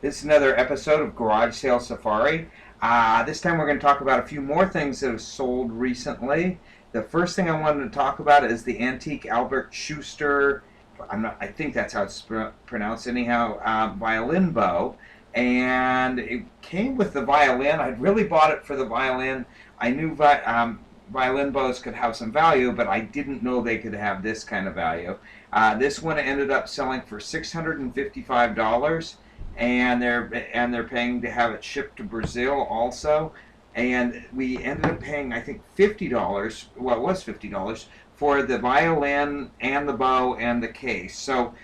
This is another episode of Garage Sale Safari. This time we're going to talk about a few more things that have sold recently. The first thing I wanted to talk about is the antique Albert Schuster, I think that's how it's pronounced anyhow, violin bow. And it came with the violin. I'd really bought it for the violin. I knew violin bows could have some value, but I didn't know they could have this kind of value. This one ended up selling for $655. And they're paying to have it shipped to Brazil also, and we ended up paying I think $50. Well, it was $50 for the violin and the bow and the case. So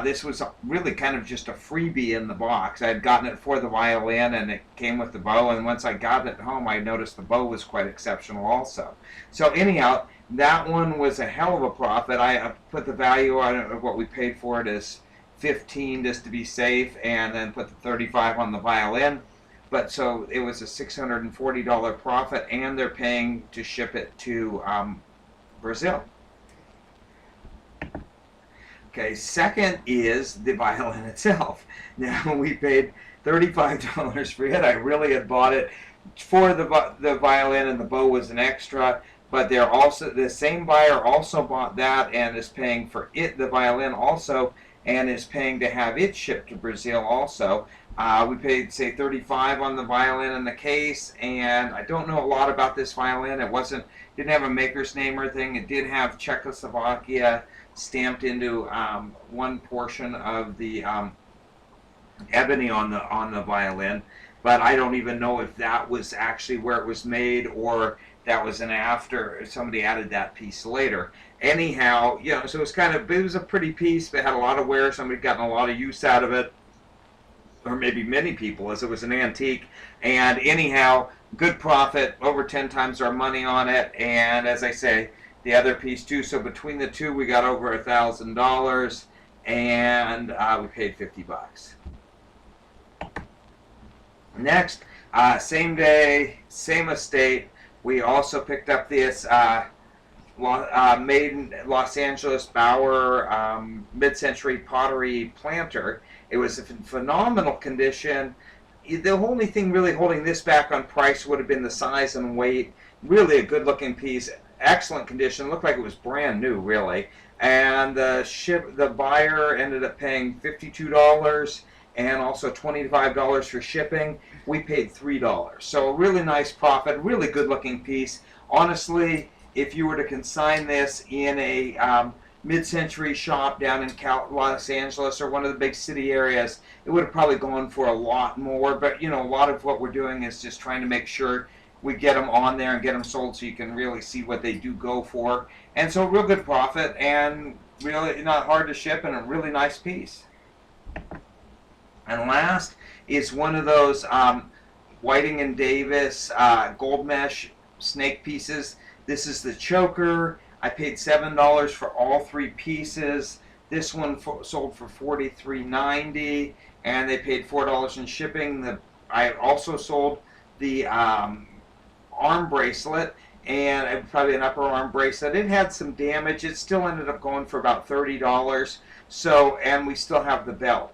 this was really kind of just a freebie in the box. I had gotten it for the violin and it came with the bow, and once I got it home I noticed the bow was quite exceptional also. So anyhow, that one was a hell of a profit. I put the value on it of what we paid for it as 15 just to be safe, and then put the 35 on the violin. But so it was a $640 profit, and they're paying to ship it to Brazil. Okay, second is the violin itself. Now we paid $35 for it. I really had bought it for the violin, and the bow was an extra. But they're also, the same buyer also bought that and is paying for it, the violin also, and is paying to have it shipped to Brazil also. We paid, say, $35 on the violin and the case, and I don't know a lot about this violin. It didn't have a maker's name or anything. It did have Czechoslovakia stamped into one portion of the ebony on the violin, but I don't even know if that was actually where it was made or that was an after, somebody added that piece later. Anyhow, so it was a pretty piece, but had a lot of wear. Somebody had gotten a lot of use out of it, or maybe many people, as it was an antique. And anyhow, good profit, over 10 times our money on it. And as I say, the other piece too. So between the two, we got over $1,000, and we paid $50. Next, same day, same estate. We also picked up this made in Los Angeles Bauer mid-century pottery planter. It was in phenomenal condition. The only thing really holding this back on price would have been the size and weight. Really a good-looking piece, excellent condition. Looked like it was brand new, really. And the buyer ended up paying $52 and also $25 for shipping. We paid $3. So a really nice profit, really good-looking piece. Honestly, if you were to consign this in a mid-century shop down in Los Angeles or one of the big city areas, it would have probably gone for a lot more. But, a lot of what we're doing is just trying to make sure we get them on there and get them sold so you can really see what they do go for. And so real good profit and really not hard to ship and a really nice piece. And last is one of those Whiting and Davis gold mesh snake pieces. This is the choker. I paid $7 for all three pieces. This one sold for $43.90, and they paid $4 in shipping. I also sold the arm bracelet, and probably an upper arm bracelet. It had some damage. It still ended up going for about $30. So, and we still have the belt.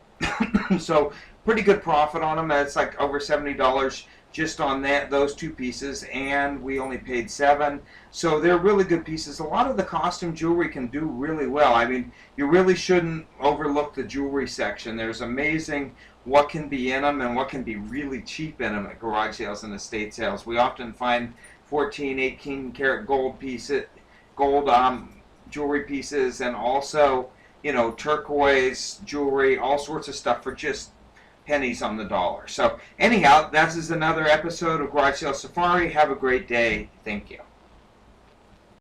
So pretty good profit on them. It's like over $70 just on those two pieces, and we only paid $7. So they're really good pieces. A lot of the costume jewelry can do really well. I mean, you really shouldn't overlook the jewelry section. There's amazing what can be in them and what can be really cheap in them at garage sales and estate sales. We often find 14, 18 karat gold pieces, jewelry pieces, and also turquoise jewelry, all sorts of stuff for just pennies on the dollar. So anyhow, this is another episode of Garage Sale Safari. Have a great day. Thank you.